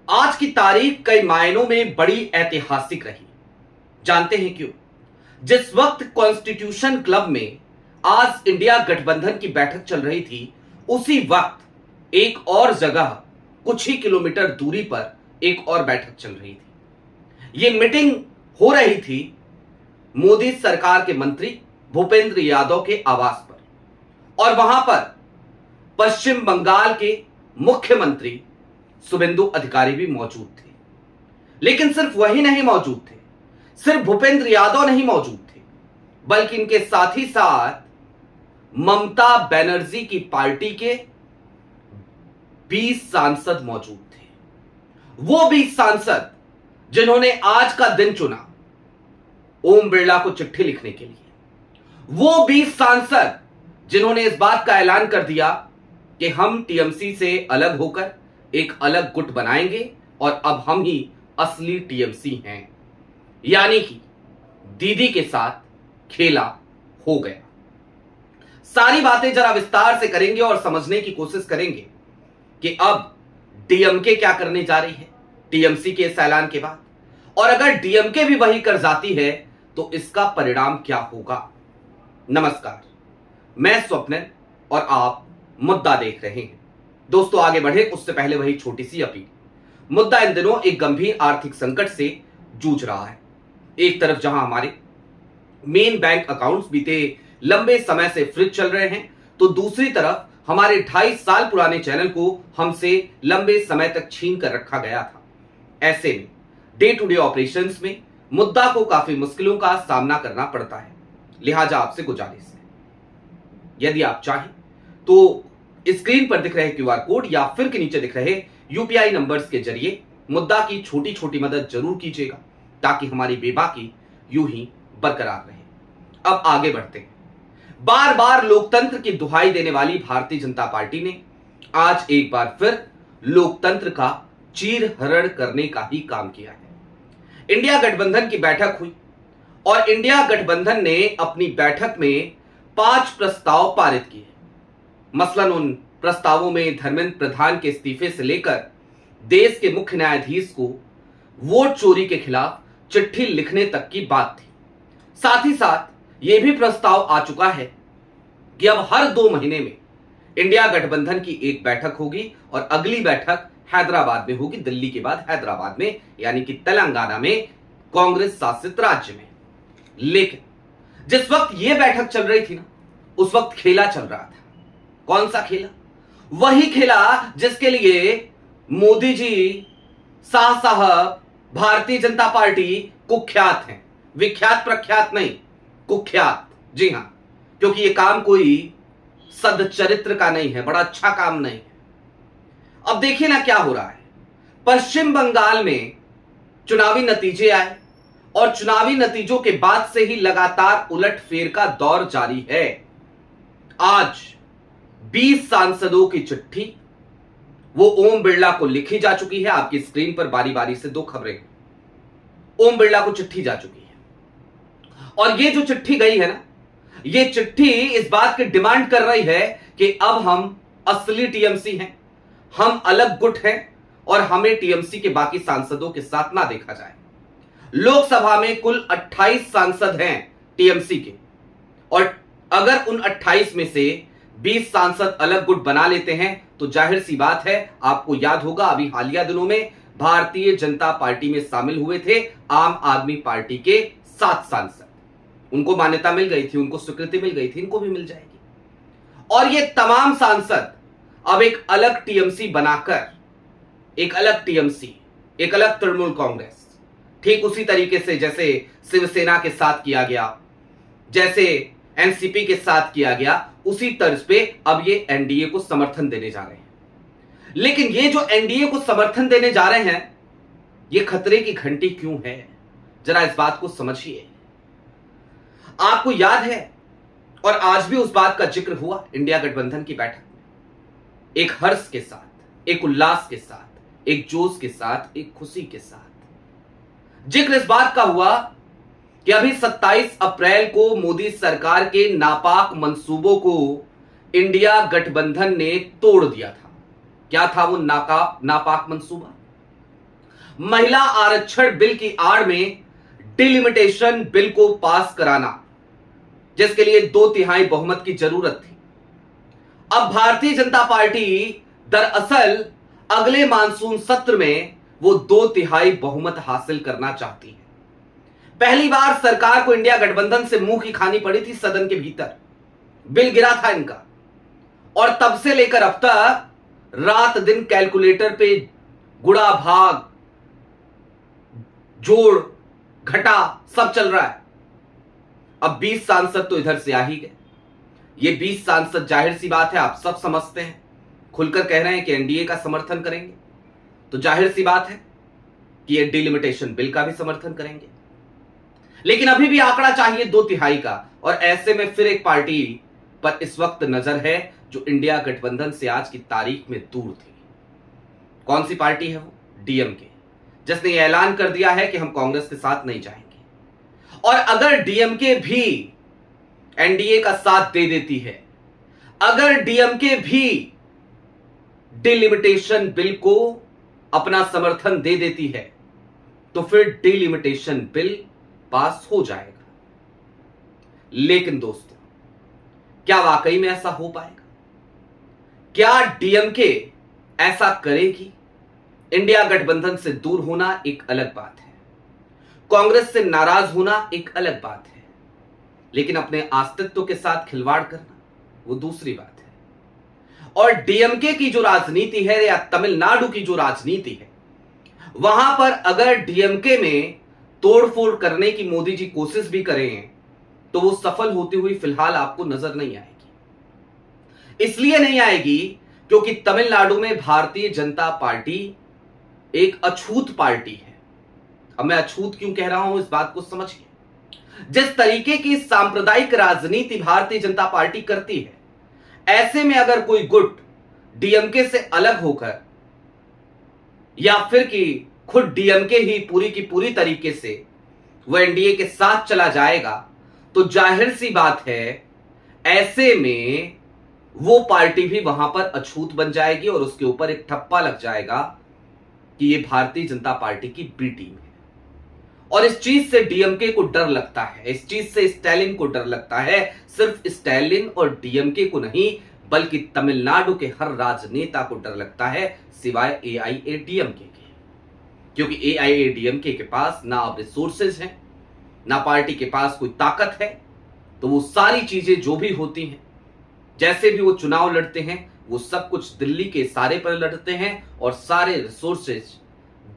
आज की तारीख कई मायनों में बड़ी ऐतिहासिक रही। जानते हैं क्यों? जिस वक्त कॉन्स्टिट्यूशन क्लब में आज इंडिया गठबंधन की बैठक चल रही थी, उसी वक्त एक और जगह कुछ ही किलोमीटर दूरी पर एक और बैठक चल रही थी। यह मीटिंग हो रही थी मोदी सरकार के मंत्री भूपेंद्र यादव के आवास पर, और वहां पर पश्चिम बंगाल के मुख्यमंत्री शुभेंदु अधिकारी भी मौजूद थे। लेकिन सिर्फ वही नहीं मौजूद थे, सिर्फ भूपेंद्र यादव नहीं मौजूद थे, बल्कि इनके साथ ही साथ ममता बनर्जी की पार्टी के 20 सांसद मौजूद थे। वो 20 सांसद जिन्होंने आज का दिन चुना ओम बिरला को चिट्ठी लिखने के लिए, वो 20 सांसद जिन्होंने इस बात का ऐलान कर दिया कि हम टीएमसी से अलग होकर एक अलग गुट बनाएंगे और अब हम ही असली टीएमसी हैं। यानी कि दीदी के साथ खेला हो गया। सारी बातें जरा विस्तार से करेंगे और समझने की कोशिश करेंगे कि अब डीएमके क्या करने जा रही है टीएमसी के इस ऐलान के बाद, और अगर डीएमके भी वही कर जाती है तो इसका परिणाम क्या होगा। नमस्कार, मैं स्वप्निल और आप मुद्दा देख रहे हैं। दोस्तों, आगे बढ़े उससे पहले वही छोटी सी अपील। मुद्दा इन दिनों एक गंभीर आर्थिक संकट से जूझ रहा है। एक तरफ जहां हमारे मेन बैंक अकाउंट्स बीते लंबे समय से फ्रीज चल रहे हैं, तो दूसरी तरफ हमारे 2.5 साल पुराने चैनल को हमसे लंबे समय तक छीन कर रखा गया था। ऐसे में डे टू डे ऑपरेशंस में मुद्दा को काफी मुश्किलों का सामना करना पड़ता है। लिहाजा आपसे गुजारिश है, यदि आप चाहें तो स्क्रीन पर दिख रहे क्यूआर कोड या फिर के नीचे दिख रहे यूपीआई नंबर्स के जरिए मुद्दा की छोटी छोटी मदद जरूर कीजिएगा, ताकि हमारी बेबाकी यूं ही बरकरार रहे। अब आगे बढ़ते हैं। बार बार लोकतंत्र की दुहाई देने वाली भारतीय जनता पार्टी ने आज एक बार फिर लोकतंत्र का चीरहरण करने का ही काम किया है। इंडिया गठबंधन की बैठक हुई और इंडिया गठबंधन ने अपनी बैठक में 5 प्रस्ताव पारित किए। मसलन उन प्रस्तावों में धर्मेंद्र प्रधान के इस्तीफे से लेकर देश के मुख्य न्यायाधीश को वोट चोरी के खिलाफ चिट्ठी लिखने तक की बात थी। साथ ही साथ यह भी प्रस्ताव आ चुका है कि अब हर 2 महीने में इंडिया गठबंधन की एक बैठक होगी और अगली बैठक हैदराबाद में होगी, दिल्ली के बाद हैदराबाद में, यानी कि तेलंगाना में, कांग्रेस शासित राज्य में। लेकिन जिस वक्त यह बैठक चल रही थी ना, उस वक्त खेला चल रहा था। कौन सा खेला? वही खेला जिसके लिए मोदी जी, शाह साहब, भारतीय जनता पार्टी कुख्यात हैं। विख्यात प्रख्यात नहीं, कुख्यात। जी हां, क्योंकि यह काम कोई सदचरित्र का नहीं है, बड़ा अच्छा काम नहीं है। अब देखिए ना क्या हो रहा है। पश्चिम बंगाल में चुनावी नतीजे आए और चुनावी नतीजों के बाद से ही लगातार उलटफेर का दौर जारी है। आज 20 सांसदों की चिट्ठी वो ओम बिरला को लिखी जा चुकी है। आपकी स्क्रीन पर बारी बारी से 2 खबरें ओम बिरला को चिट्ठी जा चुकी है, और ये जो चिट्ठी गई है ना, ये चिट्ठी इस बात की डिमांड कर रही है कि अब हम असली टीएमसी हैं, हम अलग गुट हैं और हमें टीएमसी के बाकी सांसदों के साथ ना देखा जाए। लोकसभा में कुल 28 सांसद हैं टीएमसी के, और अगर उन 28 में से 20 सांसद अलग गुट बना लेते हैं तो जाहिर सी बात है, आपको याद होगा अभी हालिया दिनों में भारतीय जनता पार्टी में शामिल हुए थे आम आदमी पार्टी के 7 सांसद। उनको मान्यता मिल गई थी, उनको स्वीकृति मिल गई थी, इनको भी मिल जाएगी। और ये तमाम सांसद अब एक अलग टीएमसी बनाकर, एक अलग टीएमसी, एक अलग तृणमूल कांग्रेस, ठीक उसी तरीके से जैसे शिवसेना के साथ किया गया, जैसे एनसीपी के साथ किया गया, उसी तर्ज पे अब ये एनडीए को समर्थन देने जा रहे हैं। लेकिन ये जो एनडीए को समर्थन देने जा रहे हैं, ये खतरे की घंटी क्यों है? जरा इस बात को समझिए। आपको याद है, और आज भी उस बात का जिक्र हुआ इंडिया गठबंधन की बैठक में, एक हर्ष के साथ, एक उल्लास के साथ, एक जोश के साथ, एक खुशी के साथ जिक्र इस बात का हुआ कि अभी 27 अप्रैल को मोदी सरकार के नापाक मंसूबों को इंडिया गठबंधन ने तोड़ दिया था। क्या था वो नापाक मंसूबा? महिला आरक्षण बिल की आड़ में डिलिमिटेशन बिल को पास कराना, जिसके लिए 2/3 बहुमत की जरूरत थी। अब भारतीय जनता पार्टी दरअसल अगले मानसून सत्र में वो 2/3 बहुमत हासिल करना चाहती है। पहली बार सरकार को इंडिया गठबंधन से मुंह की खानी पड़ी थी सदन के भीतर, बिल गिरा था इनका, और तब से लेकर अब तक रात दिन कैलकुलेटर पे गुणा भाग जोड़ घटा सब चल रहा है। अब 20 सांसद तो इधर से आ ही गए। ये 20 सांसद जाहिर सी बात है, आप सब समझते हैं, खुलकर कह रहे हैं कि एनडीए का समर्थन करेंगे, तो जाहिर सी बात है कि ये डिलिमिटेशन बिल का भी समर्थन करेंगे। लेकिन अभी भी आंकड़ा चाहिए 2/3 का, और ऐसे में फिर एक पार्टी पर इस वक्त नजर है जो इंडिया गठबंधन से आज की तारीख में दूर थी। कौन सी पार्टी है वो? डीएमके, जिसने यह ऐलान कर दिया है कि हम कांग्रेस के साथ नहीं जाएंगे। और अगर डीएमके भी एनडीए का साथ दे देती है, अगर डीएमके भी डिलिमिटेशन बिल को अपना समर्थन दे देती है, तो फिर डिलिमिटेशन बिल पास हो जाएगा। लेकिन दोस्तों, क्या वाकई में ऐसा हो पाएगा? क्या डीएमके ऐसा करेगी? इंडिया गठबंधन से दूर होना एक अलग बात है, कांग्रेस से नाराज होना एक अलग बात है, लेकिन अपने अस्तित्व के साथ खिलवाड़ करना वो दूसरी बात है। और डीएमके की जो राजनीति है या तमिलनाडु की जो राजनीति है, वहां पर अगर डीएमके में तोड़फोड़ करने की मोदी जी कोशिश भी करें तो वो सफल होती हुई फिलहाल आपको नजर नहीं आएगी। इसलिए नहीं आएगी क्योंकि तमिलनाडु में भारतीय जनता पार्टी एक अछूत पार्टी है। अब मैं अछूत क्यों कह रहा हूं, इस बात को समझिए। जिस तरीके की सांप्रदायिक राजनीति भारतीय जनता पार्टी करती है, ऐसे में अगर कोई गुट डीएमके से अलग होकर या फिर कि खुद डीएमके ही पूरी की पूरी तरीके से वह एनडीए के साथ चला जाएगा, तो जाहिर सी बात है ऐसे में वो पार्टी भी वहां पर अछूत बन जाएगी और उसके ऊपर एक ठप्पा लग जाएगा कि ये भारतीय जनता पार्टी की बी टीम है। और इस चीज से डीएमके को डर लगता है, इस चीज से स्टैलिन को डर लगता है। सिर्फ स्टैलिन और डीएमके को नहीं, बल्कि तमिलनाडु के हर राजनेता को डर लगता है, सिवाय एआईएडीएमके के। क्योंकि एआईएडीएमके के पास ना अब रिसोर्सेज हैं, ना पार्टी के पास कोई ताकत है, तो वो सारी चीजें जो भी होती हैं, जैसे भी वो चुनाव लड़ते हैं, वो सब कुछ दिल्ली के इशारे पर लड़ते हैं और सारे रिसोर्सेज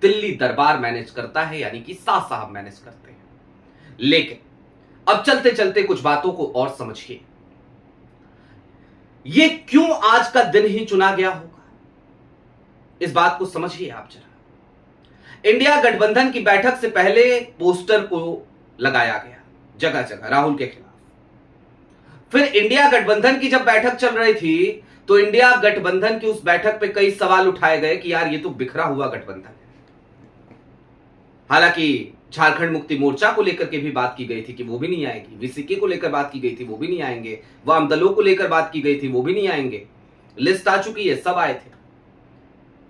दिल्ली दरबार मैनेज करता है, यानी कि शाह साहब मैनेज करते हैं। लेकिन अब चलते चलते कुछ बातों को और समझिए, ये क्यों आज का दिन ही चुना गया होगा, इस बात को समझिए आप जरा। इंडिया गठबंधन की बैठक से पहले पोस्टर को लगाया गया जगह जगह राहुल के खिलाफ। फिर इंडिया गठबंधन की जब बैठक चल रही थी तो इंडिया गठबंधन की उस बैठक पे कई सवाल उठाए गए कि यार ये तो बिखरा हुआ गठबंधन है। हालांकि झारखंड मुक्ति मोर्चा को लेकर के भी बात की गई थी कि वो भी नहीं आएगी, वीसीके को लेकर बात की गई थी वो भी नहीं आएंगे, वाम दलों को लेकर बात की गई थी वो भी नहीं आएंगे। लिस्ट आ चुकी है, सब आए थे।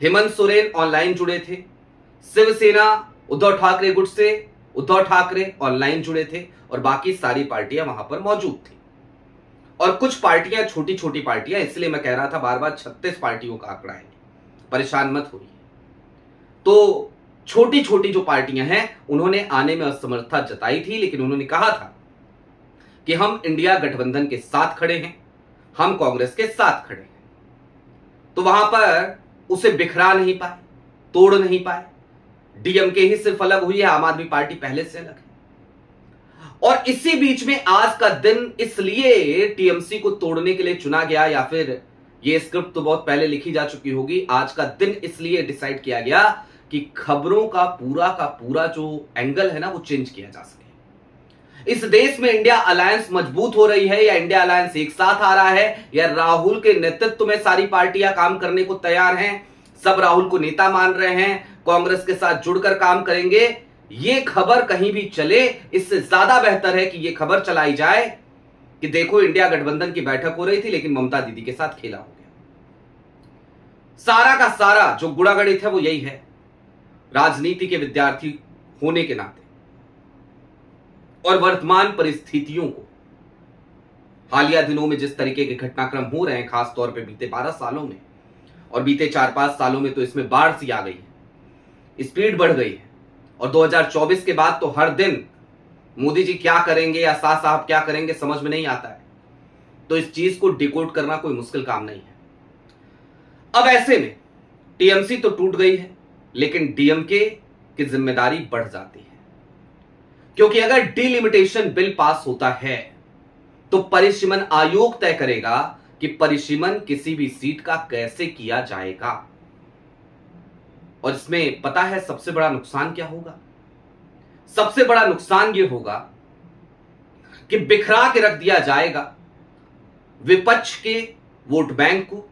हेमंत सोरेन ऑनलाइन जुड़े थे, शिवसेना उद्धव ठाकरे गुट से उद्धव ठाकरे ऑनलाइन जुड़े थे, और बाकी सारी पार्टियां वहां पर मौजूद थी। और कुछ पार्टियां छोटी छोटी पार्टियां, इसलिए मैं कह रहा था बार बार 36 पार्टियों का आंकड़ा है, परेशान मत होइए। तो छोटी छोटी जो पार्टियां हैं उन्होंने आने में असमर्थता जताई थी, लेकिन उन्होंने कहा था कि हम इंडिया गठबंधन के साथ खड़े हैं, हम कांग्रेस के साथ खड़े हैं। तो वहां पर उसे बिखरा नहीं पाए, तोड़ नहीं पाए। डीएमके ही सिर्फ अलग हुई है, आम आदमी पार्टी पहले से अलग है। और इसी बीच में आज का दिन इसलिए टीएमसी को तोड़ने के लिए चुना गया, या फिर ये स्क्रिप्ट तो बहुत पहले लिखी जा चुकी होगी, आज का दिन इसलिए डिसाइड किया गया कि खबरों का पूरा जो एंगल है ना वो चेंज किया जा सके। इस देश में इंडिया अलायंस मजबूत हो रही है या इंडिया अलायंस एक साथ आ रहा है, या राहुल के नेतृत्व में सारी पार्टियां काम करने को तैयार हैं, सब राहुल को नेता मान रहे हैं, कांग्रेस के साथ जुड़कर काम करेंगे, ये खबर कहीं भी चले, इससे ज्यादा बेहतर है कि ये खबर चलाई जाए कि देखो इंडिया गठबंधन की बैठक हो रही थी लेकिन ममता दीदी के साथ खेला हो गया। सारा का सारा जो गुड़ागड़ित है वो यही है। राजनीति के विद्यार्थी होने के नाते और वर्तमान परिस्थितियों को, हालिया दिनों में जिस तरीके के घटनाक्रम हो रहे हैं, खास तौर पे बीते 12 सालों में और बीते 4-5 सालों में, तो इसमें बाढ़ सी आ गई है, स्पीड बढ़ गई है। और 2024 के बाद तो हर दिन मोदी जी क्या करेंगे या शाह साहब क्या करेंगे समझ में नहीं आता है। तो इस चीज को डिकोड करना कोई मुश्किल काम नहीं है। अब ऐसे में टीएमसी तो टूट गई है, लेकिन डीएमके की जिम्मेदारी बढ़ जाती है, क्योंकि अगर डिलिमिटेशन बिल पास होता है तो परिसीमन आयोग तय करेगा कि परिसीमन किसी भी सीट का कैसे किया जाएगा। और इसमें पता है सबसे बड़ा नुकसान क्या होगा? सबसे बड़ा नुकसान यह होगा कि बिखरा के रख दिया जाएगा विपक्ष के वोट बैंक को,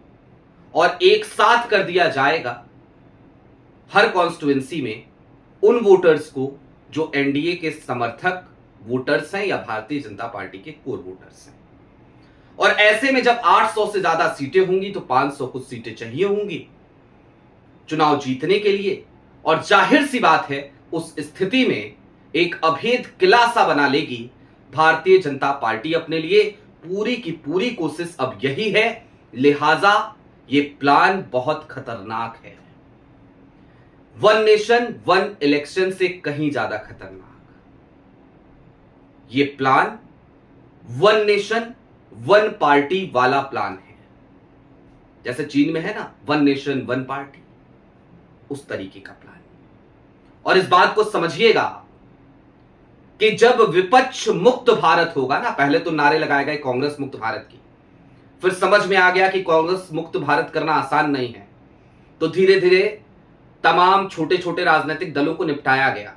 और एक साथ कर दिया जाएगा हर कॉन्स्टिट्यूएंसी में उन वोटर्स को जो एनडीए के समर्थक वोटर्स हैं या भारतीय जनता पार्टी के कोर वोटर्स हैं। और ऐसे में जब 800 से ज्यादा सीटें होंगी तो 500 कुछ सीटें चाहिए होंगी चुनाव जीतने के लिए। और जाहिर सी बात है उस स्थिति में एक अभेद किला सा बना लेगी भारतीय जनता पार्टी अपने लिए। पूरी की पूरी कोशिश अब यही है, लिहाजा ये प्लान बहुत खतरनाक है। वन नेशन वन इलेक्शन से कहीं ज्यादा खतरनाक ये plan one nation one party वाला प्लान है। जैसे चीन में है ना वन नेशन वन पार्टी, उस तरीके का प्लान। और इस बात को समझिएगा कि जब विपक्ष मुक्त भारत होगा ना, पहले तो नारे लगाए गए कांग्रेस मुक्त भारत की, फिर समझ में आ गया कि कांग्रेस मुक्त भारत करना आसान नहीं है, तो धीरे धीरे तमाम छोटे छोटे राजनीतिक दलों को निपटाया गया।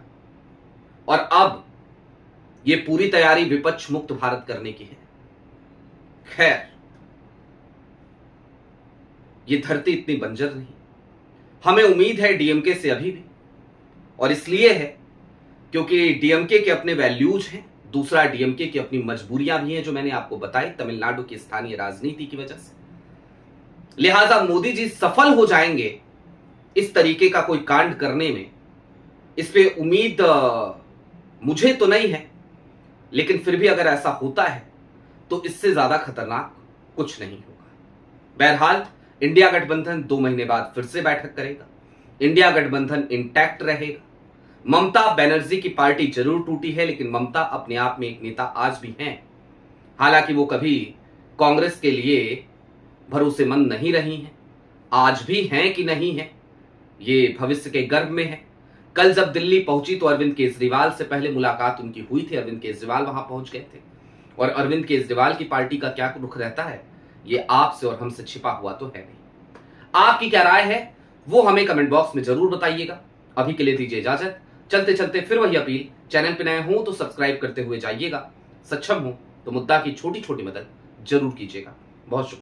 और अब ये पूरी तैयारी विपक्ष मुक्त भारत करने की है। खैर, ये धरती इतनी बंजर नहीं, हमें उम्मीद है डीएमके से अभी भी, और इसलिए है क्योंकि डीएमके के अपने वैल्यूज हैं, दूसरा डीएमके की अपनी मजबूरियां भी हैं जो मैंने आपको बताई तमिलनाडु की स्थानीय राजनीति की वजह से। लिहाजा मोदी जी सफल हो जाएंगे इस तरीके का कोई कांड करने में, इस पे उम्मीद मुझे तो नहीं है, लेकिन फिर भी अगर ऐसा होता है तो इससे ज्यादा खतरनाक कुछ नहीं होगा। बहरहाल इंडिया गठबंधन 2 महीने बाद फिर से बैठक करेगा। इंडिया गठबंधन इंटैक्ट रहेगा। ममता बनर्जी की पार्टी जरूर टूटी है, लेकिन ममता अपने आप में एक नेता आज भी हैं। हालांकि वो कभी कांग्रेस के लिए भरोसेमंद नहीं रही हैं, आज भी हैं कि नहीं है ये भविष्य के गर्भ में है। कल जब दिल्ली पहुंची तो अरविंद केजरीवाल से पहले मुलाकात उनकी हुई थी, अरविंद केजरीवाल वहां पहुंच गए थे। और अरविंद केजरीवाल की पार्टी का क्या रुख रहता है ये आपसे और हमसे छिपा हुआ तो है नहीं। आपकी क्या राय है वो हमें कमेंट बॉक्स में जरूर बताइएगा। अभी के लिए दीजिए इजाजत। चलते चलते फिर वही अपील, चैनल पे नए हो तो सब्सक्राइब करते हुए जाइएगा, सक्षम हो तो मुद्दा की छोटी छोटी मदद जरूर कीजिएगा। बहुत शुक्रिया।